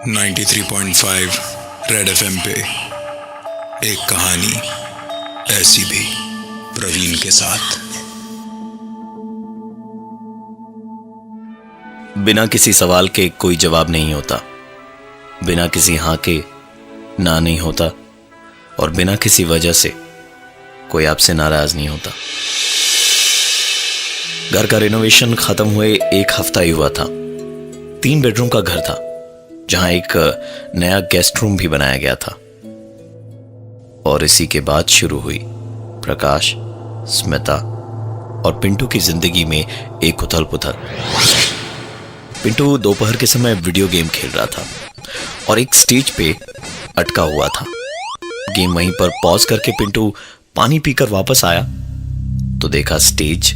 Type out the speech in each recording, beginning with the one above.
93.5 red FM पे एक कहानी ऐसी भी प्रवीण के साथ। बिना किसी सवाल के कोई जवाब नहीं होता, बिना किसी हाँ के ना नहीं होता, और बिना किसी वजह से कोई आपसे नाराज नहीं होता। घर का रिनोवेशन खत्म हुए एक हफ्ता ही हुआ था। 3 बेडरूम का घर था जहां एक नया गेस्ट रूम भी बनाया गया था। और इसी के बाद शुरू हुई प्रकाश, स्मिता और पिंटू की जिंदगी में एक उथल पुथल। पिंटू दोपहर के समय वीडियो गेम खेल रहा था और एक स्टेज पे अटका हुआ था। गेम वहीं पर पॉज करके पिंटू पानी पीकर वापस आया तो देखा स्टेज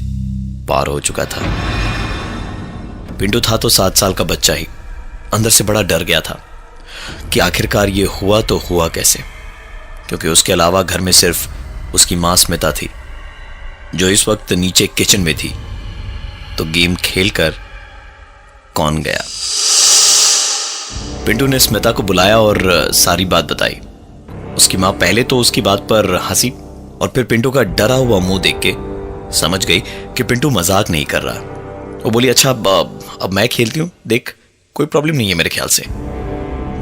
पार हो चुका था। पिंटू था तो 7 साल का बच्चा ही। अंदर से बड़ा डर गया था कि आखिरकार ये हुआ तो हुआ कैसे, क्योंकि उसके अलावा घर में सिर्फ उसकी मां स्मिता थी जो इस वक्त नीचे किचन में थी। तो गेम खेलकर कौन गया? पिंटू ने स्मिता को बुलाया और सारी बात बताई। उसकी मां पहले तो उसकी बात पर हंसी और फिर पिंटू का डरा हुआ मुंह देख के समझ गई कि पिंटू मजाक नहीं कर रहा। वो बोली, अच्छा अब मैं खेलती हूं, देख कोई प्रॉब्लम नहीं है मेरे ख्याल से।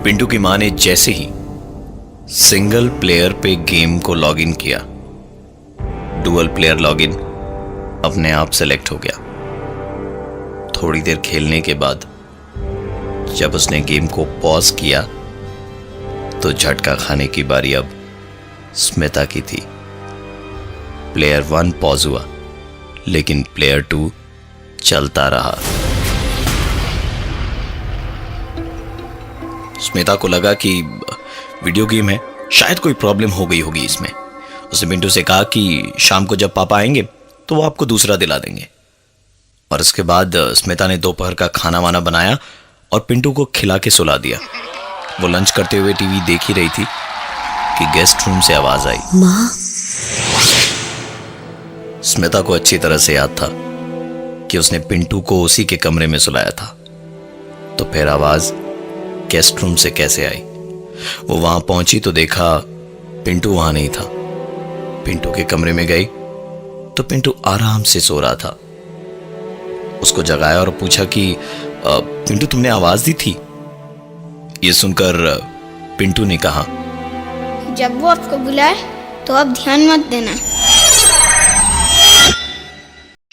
पिंटू की मां ने जैसे ही सिंगल प्लेयर पे गेम को लॉगिन किया, डुअल प्लेयर लॉगिन अपने आप सेलेक्ट हो गया। थोड़ी देर खेलने के बाद जब उसने गेम को पॉज किया तो झटका खाने की बारी अब स्मिता की थी। प्लेयर 1 पॉज हुआ लेकिन प्लेयर 2 चलता रहा। स्मिता को लगा कि वीडियो गेम है, शायद कोई प्रॉब्लम हो गई होगी इसमें। उसने पिंटू से कहा कि शाम को जब पापा आएंगे तो वो आपको दूसरा दिला देंगे। और उसके बाद स्मिता ने दोपहर का खाना वाना बनाया और पिंटू को खिला के सुला दिया। वो लंच करते हुए टीवी देख ही रही थी कि गेस्ट रूम से आवाज आई, माँ। स्मिता को अच्छी तरह से याद था कि उसने पिंटू को उसी के कमरे में सुलाया था। तो फिर आवाज गेस्ट रूम से कैसे आई? वो वहां पहुंची तो देखा पिंटू वहां नहीं था। पिंटू के कमरे में गई तो पिंटू आराम से सो रहा था। उसको जगाया और पूछा कि पिंटू तुमने आवाज दी थी? ये सुनकर पिंटू ने कहा, जब वो आपको बुलाए तो आप ध्यान मत देना।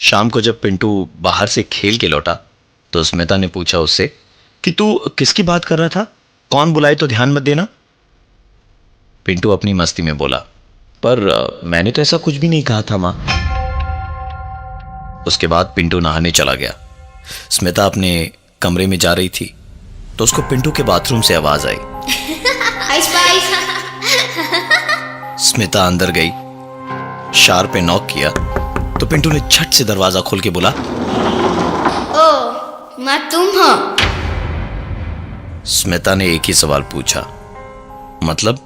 शाम को जब पिंटू बाहर से खेल के लौटा तो स्मिता ने पूछा उससे कि तू किसकी बात कर रहा था? कौन बुलाए तो ध्यान मत देना? पिंटू अपनी मस्ती में बोला, पर मैंने तो ऐसा कुछ भी नहीं कहा था मां। उसके बाद पिंटू नहाने चला गया। स्मिता अपने कमरे में जा रही थी तो उसको पिंटू के बाथरूम से आवाज आई। स्मिता अंदर गई, शार पे नॉक किया तो पिंटू ने झट से दरवाजा खोल के बोला, ओ माँ तुम हो? स्मिता ने एक ही सवाल पूछा, मतलब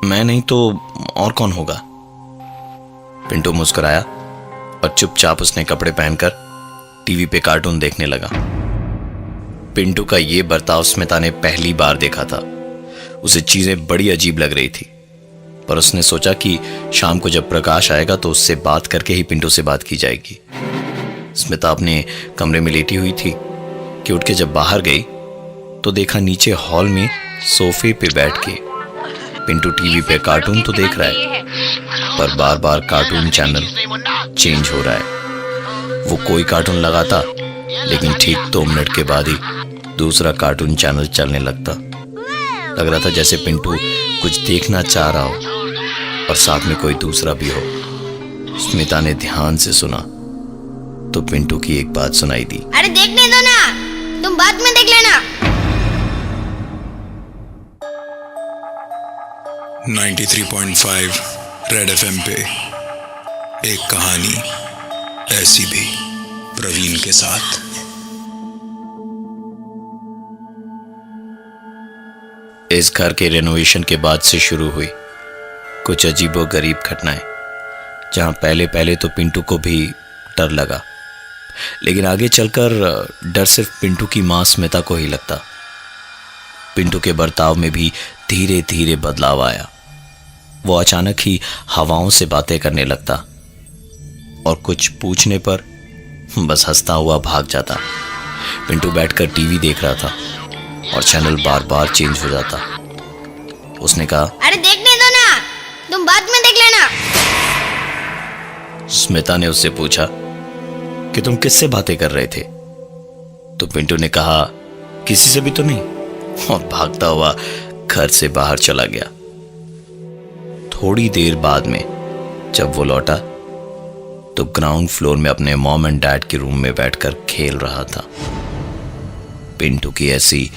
मैं नहीं तो और कौन होगा? पिंटू मुस्कुराया और चुपचाप उसने कपड़े पहनकर टीवी पे कार्टून देखने लगा। पिंटू का यह बर्ताव स्मिता ने पहली बार देखा था। उसे चीजें बड़ी अजीब लग रही थी, पर उसने सोचा कि शाम को जब प्रकाश आएगा तो उससे बात करके ही पिंटू से बात की जाएगी। स्मिता अपने कमरे में लेटी हुई थी कि उठ के जब बाहर गई तो देखा नीचे हॉल में सोफे पे बैठ के पिंटू टीवी पे कार्टून तो देख रहा है, पर बार बार कार्टून चैनल चेंज हो रहा है। वो कोई कार्टून लगाता लेकिन ठीक 2 मिनट के बाद ही दूसरा कार्टून चैनल चलने लगता। लग रहा था जैसे पिंटू कुछ देखना चाह रहा हो और साथ में कोई दूसरा भी हो। स्मिता ने ध्यान से सुना तो पिंटू की एक बात सुनाई दी, अरे देखने दो ना, तुम बाद में देख लेना। 93.5 रेड एफएम पे एक कहानी ऐसी भी प्रवीण के साथ। इस घर के रेनोवेशन के बाद से शुरू हुई कुछ अजीबोगरीब घटनाएं, जहां पहले पहले तो पिंटू को भी डर लगा, लेकिन आगे चलकर डर सिर्फ पिंटू की मां स्मिता को ही लगता। पिंटू के बर्ताव में भी धीरे धीरे बदलाव आया। वो अचानक ही हवाओं से बातें करने लगता और कुछ पूछने पर बस हंसता हुआ भाग जाता। पिंटू बैठकर टीवी देख रहा था और चैनल बार बार चेंज हो जाता। उसने कहा, अरे देखने दो ना, तुम बाद में देख लेना। स्मिता ने उससे पूछा कि तुम किससे बातें कर रहे थे? तो पिंटू ने कहा, किसी से भी तो नहीं, और भागता हुआ घर से बाहर चला गया। थोड़ी देर बाद में जब वो लौटा तो ग्राउंड फ्लोर में अपने मॉम एंड डैड के रूम में बैठकर खेल रहा था। पिंटू की ऐसी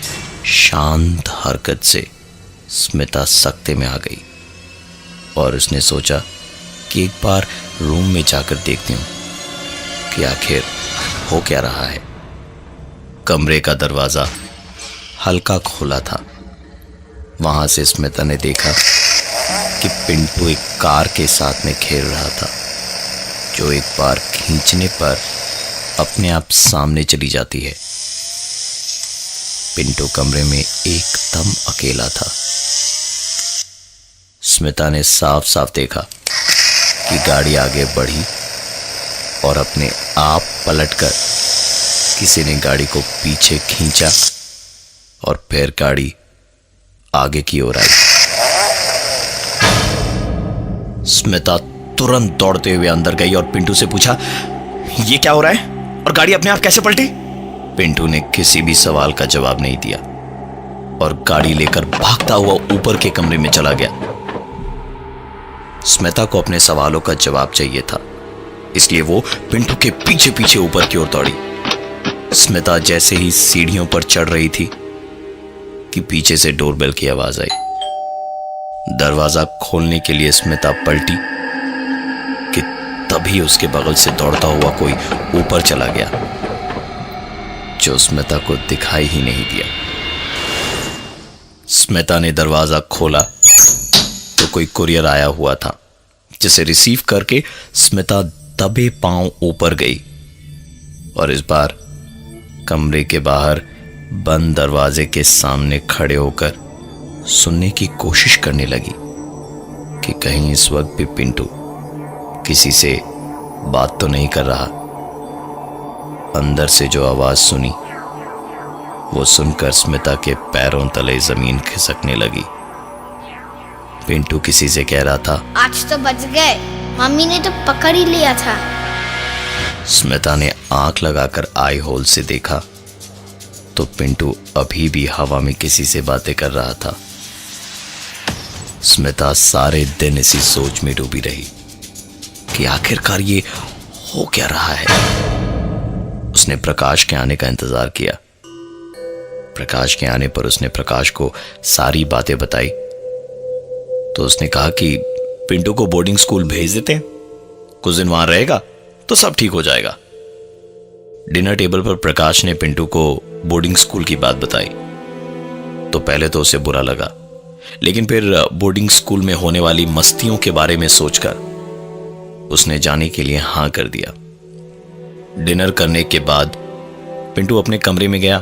शांत हरकत से स्मिता सख्ते में आ गई और उसने सोचा कि एक बार रूम में जाकर देखती हूं कि आखिर हो क्या रहा है। कमरे का दरवाजा हल्का खुला था। वहां से स्मिता ने देखा कि पिंटू एक कार के साथ में खेल रहा था, जो एक बार खींचने पर अपने आप सामने चली जाती है। पिंटू कमरे में एकदम अकेला था। स्मिता ने साफ साफ देखा कि गाड़ी आगे बढ़ी और अपने आप पलटकर किसी ने गाड़ी को पीछे खींचा और फिर गाड़ी आगे की ओर आई। स्मिता तुरंत दौड़ते हुए अंदर गई और पिंटू से पूछा, ये क्या हो रहा है और गाड़ी अपने आप कैसे पलटी? पिंटू ने किसी भी सवाल का जवाब नहीं दिया और गाड़ी लेकर भागता हुआ ऊपर के कमरे में चला गया। स्मिता को अपने सवालों का जवाब चाहिए था, इसलिए वो पिंटू के पीछे पीछे ऊपर की ओर दौड़ी। स्मिता जैसे ही सीढ़ियों पर चढ़ रही थी कि पीछे से डोरबेल की आवाज आई। दरवाजा खोलने के लिए स्मिता पलटी कि तभी उसके बगल से दौड़ता हुआ कोई ऊपर चला गया, जो स्मिता को दिखाई ही नहीं दिया। स्मिता ने दरवाजा खोला तो कोई कुरियर आया हुआ था, जिसे रिसीव करके स्मिता दबे पांव ऊपर गई और इस बार कमरे के बाहर बंद दरवाजे के सामने खड़े होकर सुनने की कोशिश करने लगी कि कहीं इस वक्त भी पिंटू किसी से बात तो नहीं कर रहा। अंदर से जो आवाज सुनी वो सुनकर स्मिता के पैरों तले जमीन खिसकने लगी। पिंटू किसी से कह रहा था, आज तो बच गए, मम्मी ने तो पकड़ ही लिया था। स्मिता ने आंख लगाकर आई होल से देखा तो पिंटू अभी भी हवा में किसी से बातें कर रहा था। स्मिता सारे दिन इसी सोच में डूबी रही कि आखिरकार ये हो क्या रहा है। उसने प्रकाश के आने का इंतजार किया। प्रकाश के आने पर उसने प्रकाश को सारी बातें बताई तो उसने कहा कि पिंटू को बोर्डिंग स्कूल भेज देते हैं, कुछ दिन वहां रहेगा तो सब ठीक हो जाएगा। डिनर टेबल पर प्रकाश ने पिंटू को बोर्डिंग स्कूल की बात बताई तो पहले तो उसे बुरा लगा, लेकिन फिर बोर्डिंग स्कूल में होने वाली मस्तियों के बारे में सोचकर उसने जाने के लिए हां कर दिया। डिनर करने के बाद पिंटू अपने कमरे में गया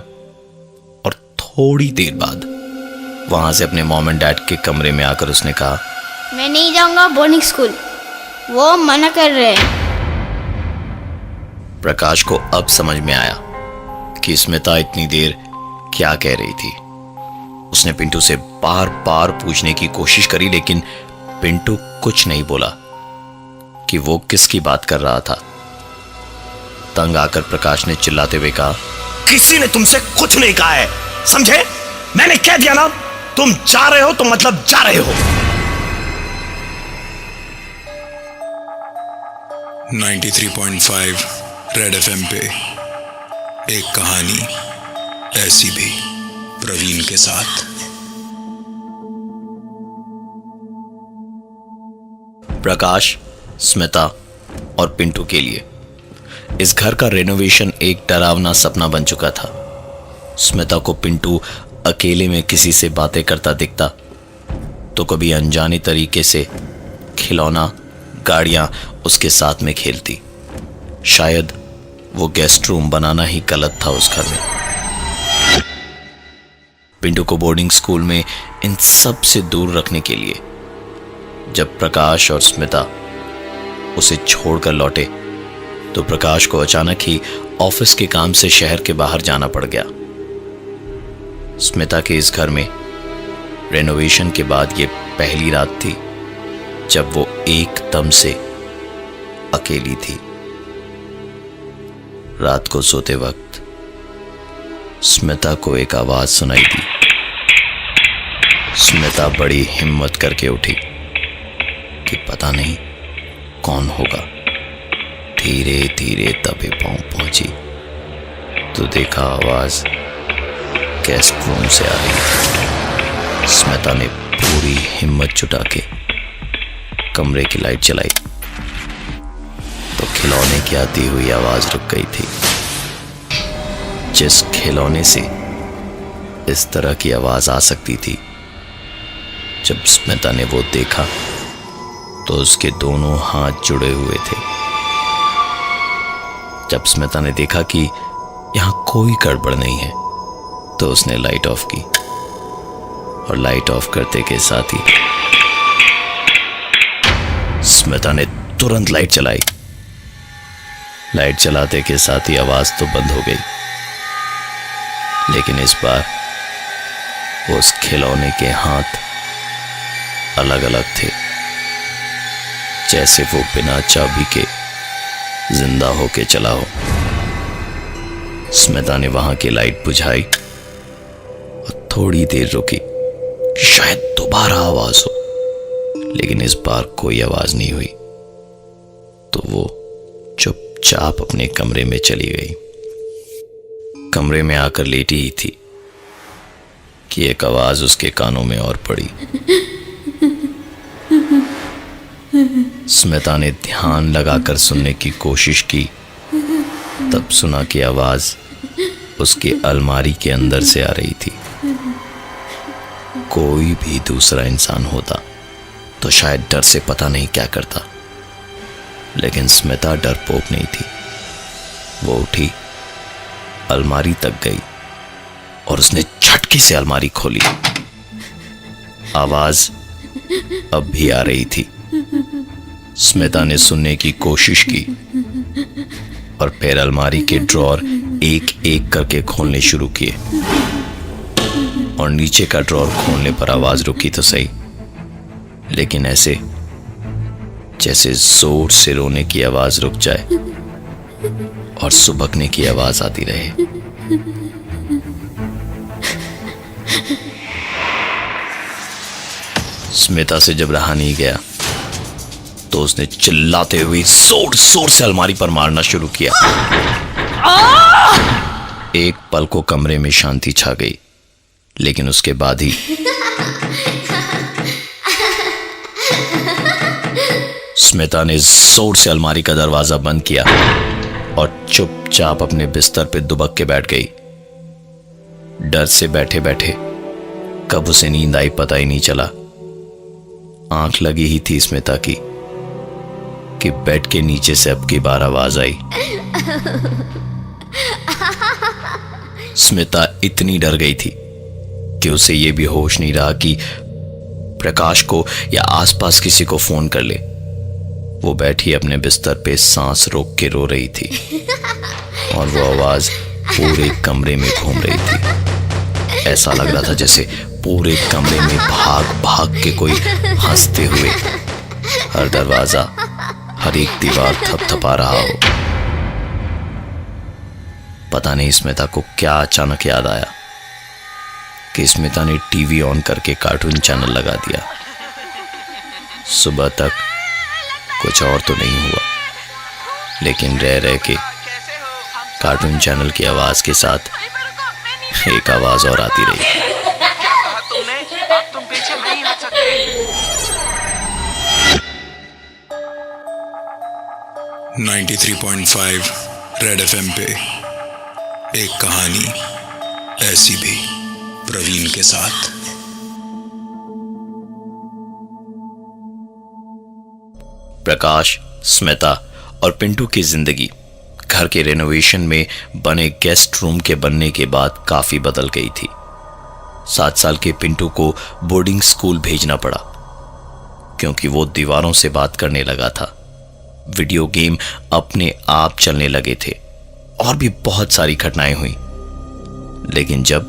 और थोड़ी देर बाद वहां से अपने मॉम एंड डैड के कमरे में आकर उसने कहा, मैं नहीं जाऊंगा बोर्डिंग स्कूल, वो मना कर रहे हैं। प्रकाश को अब समझ में आया कि स्मिता इतनी देर क्या कह रही थी। उसने पिंटू से बार बार पूछने की कोशिश करी, लेकिन पिंटू कुछ नहीं बोला कि वो किसकी बात कर रहा था। तंग आकर प्रकाश ने चिल्लाते हुए कहा, किसी ने तुमसे कुछ नहीं कहा है, समझे? मैंने कह दिया ना, तुम जा रहे हो तो मतलब जा रहे हो। 93.5 रेड एफएम पे एक कहानी ऐसी भी, प्रवीण के साथ। प्रकाश, स्मिता और पिंटू के लिए इस घर का रेनोवेशन एक डरावना सपना बन चुका था। स्मिता को पिंटू अकेले में किसी से बातें करता दिखता तो कभी अनजाने तरीके से खिलौना, गाड़ियां उसके साथ में खेलती। शायद वो गेस्ट रूम बनाना ही गलत था उस घर में। पिंटू को बोर्डिंग स्कूल में इन सब से दूर रखने के लिए जब प्रकाश और स्मिता उसे छोड़कर लौटे तो प्रकाश को अचानक ही ऑफिस के काम से शहर के बाहर जाना पड़ गया। स्मिता के इस घर में रेनोवेशन के बाद ये पहली रात थी जब वो एकदम से अकेली थी। रात को सोते वक्त स्मिता को एक आवाज सुनाई दी। स्मिता बड़ी हिम्मत करके उठी कि पता नहीं कौन होगा। धीरे धीरे दबे पांव पहुंची तो देखा आवाज गेस्ट रूम से आ रही थी। स्मिता ने पूरी हिम्मत जुटा के कमरे की लाइट जलाई तो खिलौने की आती हुई आवाज रुक गई थी। जिस खिलौने से इस तरह की आवाज आ सकती थी, जब स्मिता ने वो देखा तो उसके दोनों हाथ जुड़े हुए थे। जब स्मिता ने देखा कि यहां कोई गड़बड़ नहीं है तो उसने लाइट ऑफ की और लाइट ऑफ करते के साथ ही स्मिता ने तुरंत लाइट चलाई। लाइट चलाते के साथ ही आवाज तो बंद हो गई, लेकिन इस बार उस खिलौने के हाथ अलग अलग थे, जैसे वो बिना चाबी के जिंदा होके चला हो। स्मिता ने वहां की लाइट बुझाई और थोड़ी देर रुकी कि शायद दोबारा आवाज हो, लेकिन इस बार कोई आवाज नहीं हुई तो वो चुपचाप अपने कमरे में चली गई। कमरे में आकर लेटी ही थी कि एक आवाज उसके कानों में और पड़ी। स्मिता ने ध्यान लगाकर सुनने की कोशिश की, तब सुना कि आवाज उसकी अलमारी के अंदर से आ रही थी। कोई भी दूसरा इंसान होता तो शायद डर से पता नहीं क्या करता, लेकिन स्मिता डरपोक नहीं थी। वो उठी, अलमारी तक गई और उसने झटके से अलमारी खोली। आवाज अब भी आ रही थी। स्मिता ने सुनने की कोशिश की और फिर अलमारी के ड्रॉर एक एक करके खोलने शुरू किए और नीचे का ड्रॉर खोलने पर आवाज रुकी तो सही, लेकिन ऐसे जैसे जोर से रोने की आवाज रुक जाए और सुबकने की आवाज आती रहे। स्मिता से जब रहा नहीं गया तो उसने चिल्लाते हुए जोर जोर से अलमारी पर मारना शुरू किया। एक पल को कमरे में शांति छा गई, लेकिन उसके बाद ही स्मिता ने जोर से अलमारी का दरवाजा बंद किया और चुपचाप अपने बिस्तर पे दुबक के बैठ गई। डर से बैठे बैठे कब उसे नींद आई पता ही नहीं चला। आंख लगी ही थी स्मिता की कि बेड के नीचे से अब की बार आवाज आई। स्मिता इतनी डर गई थी कि उसे यह भी होश नहीं रहा कि प्रकाश को या आसपास किसी को फोन कर ले। वो बैठी अपने बिस्तर पे सांस रोक के रो रही थी और वो आवाज पूरे कमरे में घूम रही थी। ऐसा लग रहा था जैसे पूरे कमरे में भाग भाग के कोई हंसते हुए हर दरवाजा, हर एक दीवार थपथपा रहा हो। पता नहीं स्मिता को क्या अचानक याद आया कि स्मिता ने टीवी ऑन करके कार्टून चैनल लगा दिया। सुबह तक कुछ और तो नहीं हुआ, लेकिन रह रह के कार्टून चैनल की आवाज के साथ एक आवाज और आती रही। 93.5 रेड एफएम पे एक कहानी ऐसी भी, प्रवीण के साथ। प्रकाश, स्मिता और पिंटू की जिंदगी घर के रेनोवेशन में बने गेस्ट रूम के बनने के बाद काफी बदल गई थी। 7 साल के पिंटू को बोर्डिंग स्कूल भेजना पड़ा क्योंकि वो दीवारों से बात करने लगा था। वीडियो गेम अपने आप चलने लगे थे और भी बहुत सारी घटनाएं हुई। लेकिन जब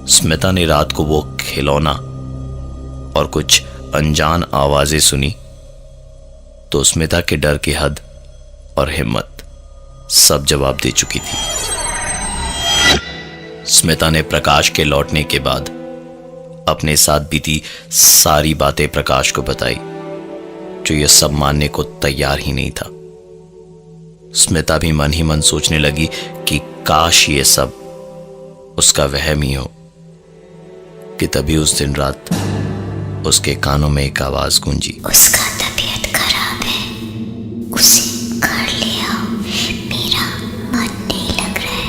स्मिता ने रात को वो खिलौना और कुछ अनजान आवाजें सुनी तो स्मिता के डर की हद और हिम्मत सब जवाब दे चुकी थी। स्मिता ने प्रकाश के लौटने के बाद अपने साथ बीती सारी बातें प्रकाश को बताई, जो यह सब मानने को तैयार ही नहीं था। स्मिता भी मन ही मन सोचने लगी कि काश ये सब उसका वहम ही हो कि तभी उस दिन रात उसके कानों में एक आवाज गूंजी, उसका तबीयत खराब है, उसे घर ले आओ, मेरा मन नहीं लग रहा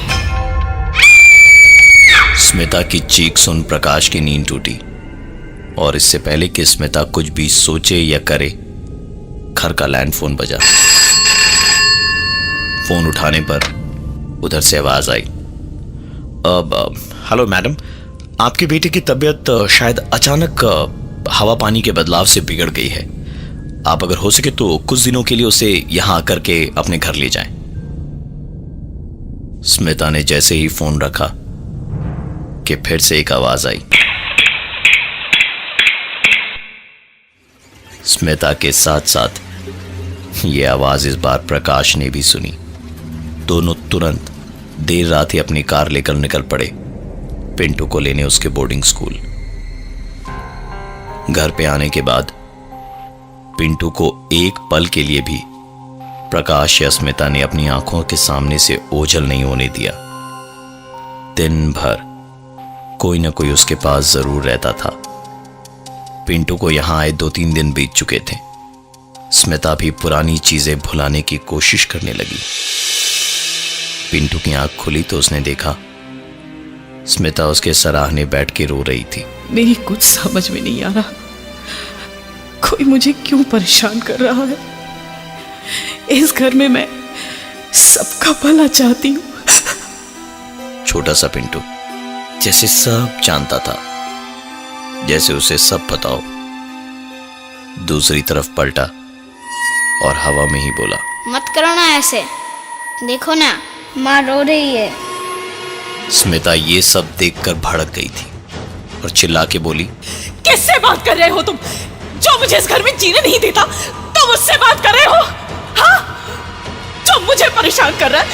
है। स्मिता की चीख सुन प्रकाश की नींद टूटी और इससे पहले कि स्मिता कुछ भी सोचे या करे, घर का लैंडफोन बजा। फोन उठाने पर उधर से आवाज आई, हेलो मैडम, आपके बेटे की तबीयत शायद अचानक हवा पानी के बदलाव से बिगड़ गई है। आप अगर हो सके तो कुछ दिनों के लिए उसे यहां आकर के अपने घर ले जाएं। स्मिता ने जैसे ही फोन रखा कि फिर से एक आवाज आई। स्मिता के साथ साथ यह आवाज इस बार प्रकाश ने भी सुनी। दोनों तुरंत देर रात ही अपनी कार लेकर निकल पड़े पिंटू को लेने उसके बोर्डिंग स्कूल। घर पे आने के बाद पिंटू को एक पल के लिए भी प्रकाश या स्मिता ने अपनी आंखों के सामने से ओझल नहीं होने दिया। दिन भर कोई ना कोई उसके पास जरूर रहता था। पिंटू को यहां आए 2-3 दिन बीत चुके थे। स्मिता भी पुरानी चीजें भुलाने की कोशिश करने लगी। पिंटू की आंख खुली तो उसने देखा स्मिता उसके सराहने बैठ के रो रही थी। मेरी कुछ समझ में नहीं आ रहा, कोई मुझे क्यों परेशान कर रहा है। इस घर में मैं सबका भला चाहती हूं। छोटा सा पिंटू जैसे सब जानता था, जैसे उसे सब पता हो। दूसरी तरफ पलटा और हवा में ही बोला, मत करो ना ऐसे, देखो ना माँ रो रही है। स्मिता ये सब देखकर भड़क गई थी और चिल्ला के बोली, किससे बात कर रहे हो तुम? जो मुझे इस घर में जीने नहीं देता तुम उससे बात कर रहे हो? हाँ, जो मुझे परेशान कर रहा है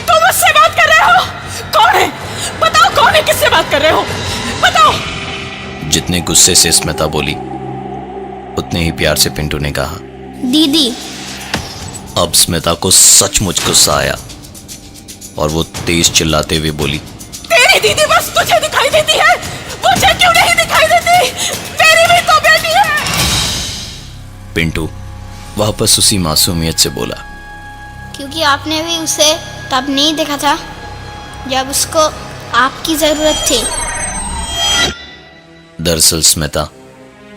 तुम उससे बात कर रहे हो? कौन है बताओ, कौन है? किससे बात कर रहे हो बताओ? जितने गुस्से से स्मिता बोली उतने ही प्यार से पिंटू ने कहा, दीदी। अब स्मिता को सचमुच गुस्सा आया और वो तेज चिल्लाते हुए बोली, तेरी दीदी बस तुझे दिखाई देती है, मुझे क्यों नहीं दिखाई देती? मेरी भी तो बेटी है। पिंटू वापस उसी मासूमियत से बोला, क्योंकि आपने भी उसे तब नहीं देखा था जब उसको आपकी जरूरत थी। दरअसल स्मिता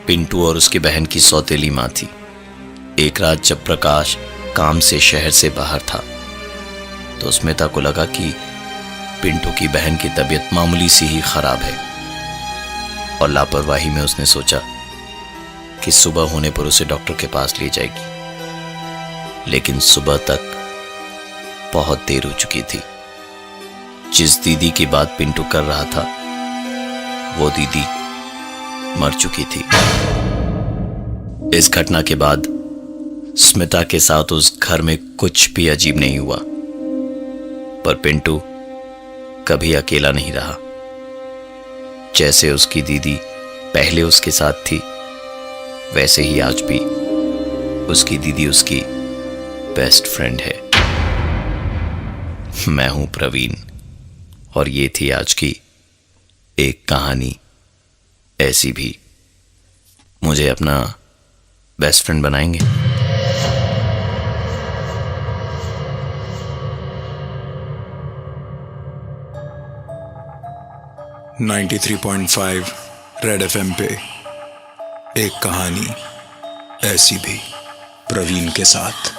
पिंटू और उसकी बहन की सौतेली मां थी। एक रात जब प्रकाश काम से शहर से बाहर था तो स्मिता को लगा कि पिंटू की बहन की तबीयत मामूली सी ही खराब है और लापरवाही में उसने सोचा कि सुबह होने पर उसे डॉक्टर के पास ले जाएगी। लेकिन सुबह तक बहुत देर हो चुकी थी। जिस दीदी की बात पिंटू कर रहा था वो दीदी मर चुकी थी। इस घटना के बाद स्मिता के साथ उस घर में कुछ भी अजीब नहीं हुआ, पर पिंटू कभी अकेला नहीं रहा। जैसे उसकी दीदी पहले उसके साथ थी, वैसे ही आज भी उसकी दीदी उसकी बेस्ट फ्रेंड है। मैं हूं प्रवीण और ये थी आज की एक कहानी ऐसी भी। मुझे अपना बेस्ट फ्रेंड बनाएंगे? .5 रेड एफएम पे एक कहानी ऐसी भी, प्रवीण के साथ।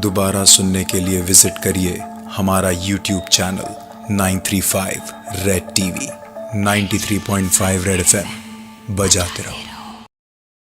दोबारा सुनने के लिए विजिट करिए हमारा YouTube channel 935 red TV. 93.5 red FM बजाते रहो।